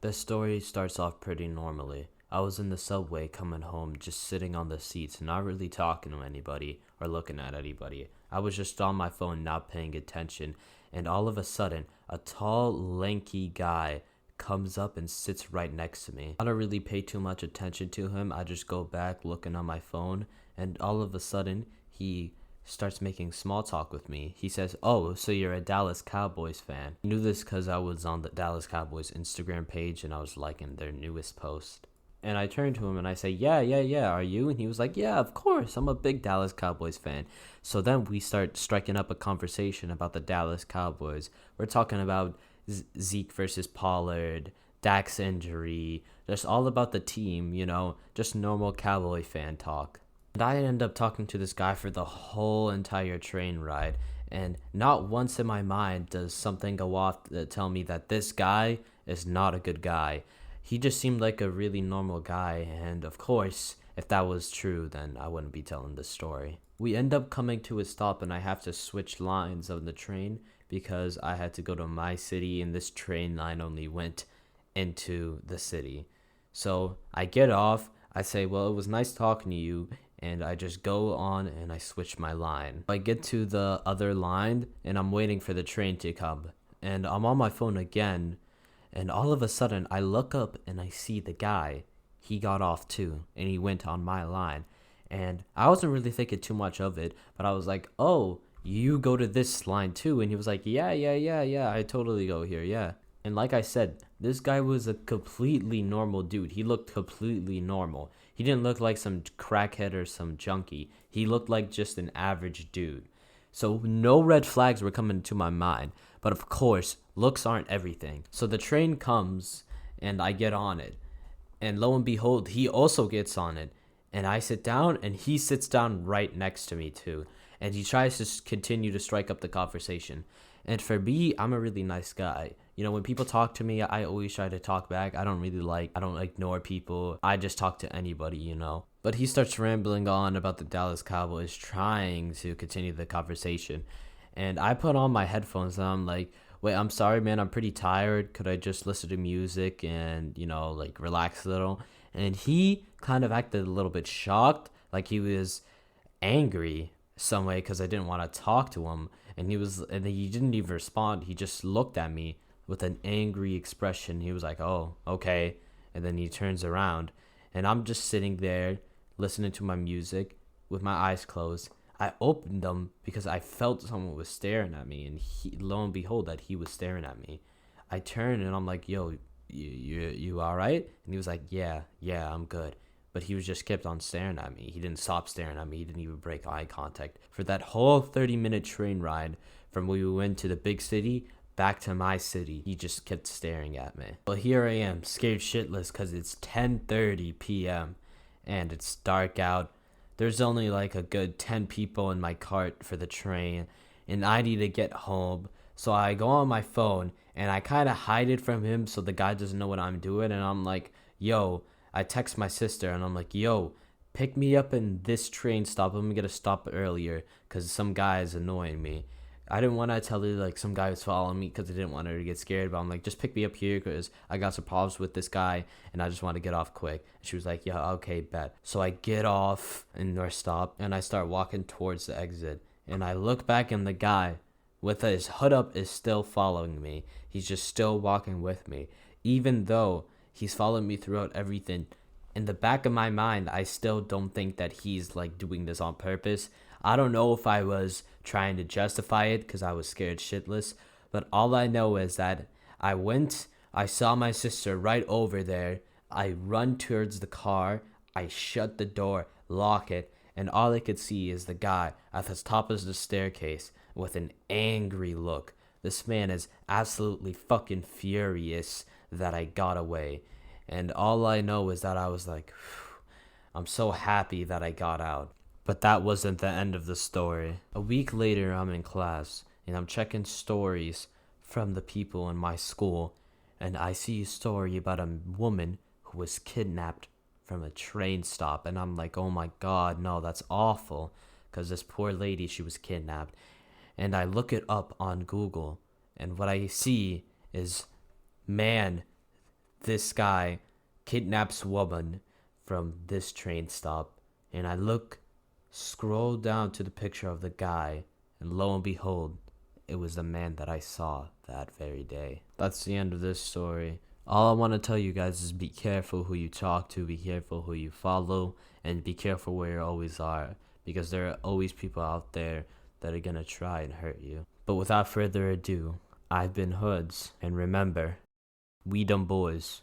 The story starts off pretty normally. I was in the subway coming home, just sitting on the seats, not really talking to anybody or looking at anybody. I was just on my phone, not paying attention, and all of a sudden, a tall, lanky guy comes up and sits right next to me. I don't really pay too much attention to him. I just go back looking on my phone, and all of a sudden, he starts making small talk with me. He says, "Oh, so you're a Dallas Cowboys fan." I knew this because I was on the Dallas Cowboys Instagram page and I was liking their newest post. And I turned to him and I say, yeah, are you? And he was like, yeah, of course, I'm a big Dallas Cowboys fan. So then we start striking up a conversation about the Dallas Cowboys. We're talking about Zeke versus Pollard, Dak's injury, just all about the team, just normal Cowboy fan talk. And I end up talking to this guy for the whole entire train ride. And not once in my mind does something go off that tell me that this guy is not a good guy. He just seemed like a really normal guy. And of course, if that was true, then I wouldn't be telling this story. We end up coming to a stop and I have to switch lines of the train because I had to go to my city and this train line only went into the city. So I get off. I say, well, it was nice talking to you, and I just go on and I switch my line. I get to the other line and I'm waiting for the train to come. And I'm on my phone again, and all of a sudden I look up and I see the guy. He got off too, and he went on my line. And I wasn't really thinking too much of it, but I was like, oh, you go to this line too? And he was like, yeah, I totally go here, yeah. And like I said, this guy was a completely normal dude. He looked completely normal. He didn't look like some crackhead or some junkie. He looked like just an average dude. So no red flags were coming to my mind. But of course, looks aren't everything. So the train comes and I get on it. And lo and behold, he also gets on it. And I sit down and he sits down right next to me too. And he tries to continue to strike up the conversation. And for me, I'm a really nice guy. When people talk to me, I always try to talk back. I don't ignore people. I just talk to anybody. But he starts rambling on about the Dallas Cowboys, trying to continue the conversation. And I put on my headphones and I'm like, wait, I'm sorry, man. I'm pretty tired. Could I just listen to music and, relax a little? And he kind of acted a little bit shocked, like he was angry some way because I didn't want to talk to him. And he didn't even respond. He just looked at me with an angry expression. He was like, oh, okay. And then he turns around and I'm just sitting there listening to my music with my eyes closed. I opened them because I felt someone was staring at me, and lo and behold, that he was staring at me. I turned and I'm like, yo, you all right? And he was like, yeah, I'm good. But he was just kept on staring at me. He didn't stop staring at me. He didn't even break eye contact. For that whole 30-minute train ride from where we went to the big city back to my city, he just kept staring at me. Well, here I am, scared shitless because it's 10:30 p.m. and it's dark out. There's only like a good 10 people in my cart for the train, and I need to get home. So I go on my phone and I kind of hide it from him so the guy doesn't know what I'm doing. And I'm like, yo, I text my sister and I'm like, yo, pick me up in this train stop. I'm gonna stop earlier because some guy is annoying me. I didn't want to tell her like some guy was following me because I didn't want her to get scared. But I'm like, just pick me up here because I got some problems with this guy and I just want to get off quick. And she was like, yeah, okay, bet. So I get off in our stop and I start walking towards the exit. And I look back and the guy with his hood up is still following me. He's just still walking with me. Even though he's followed me throughout everything, in the back of my mind, I still don't think that he's like doing this on purpose. I don't know if I was trying to justify it because I was scared shitless, but all I know is that I saw my sister right over there. I run towards the car, I shut the door, lock it, and all I could see is the guy at the top of the staircase with an angry look. This man is absolutely fucking furious that I got away. And all I know is that I was like, I'm so happy that I got out. But that wasn't the end of the story. A week later, I'm in class, and I'm checking stories from the people in my school, and I see a story about a woman who was kidnapped from a train stop, and I'm like, oh my god, no, that's awful, because this poor lady, she was kidnapped. And I look it up on Google, and what I see is, man, this guy kidnaps woman from this train stop, and I scroll down to the picture of the guy, and lo and behold, it was the man that I saw that very day. That's the end of this story. All I want to tell you guys is be careful who you talk to, be careful who you follow, and be careful where you always are, because there are always people out there that are gonna try and hurt you. But without further ado, I've been Hoods, and remember, we dumb boys.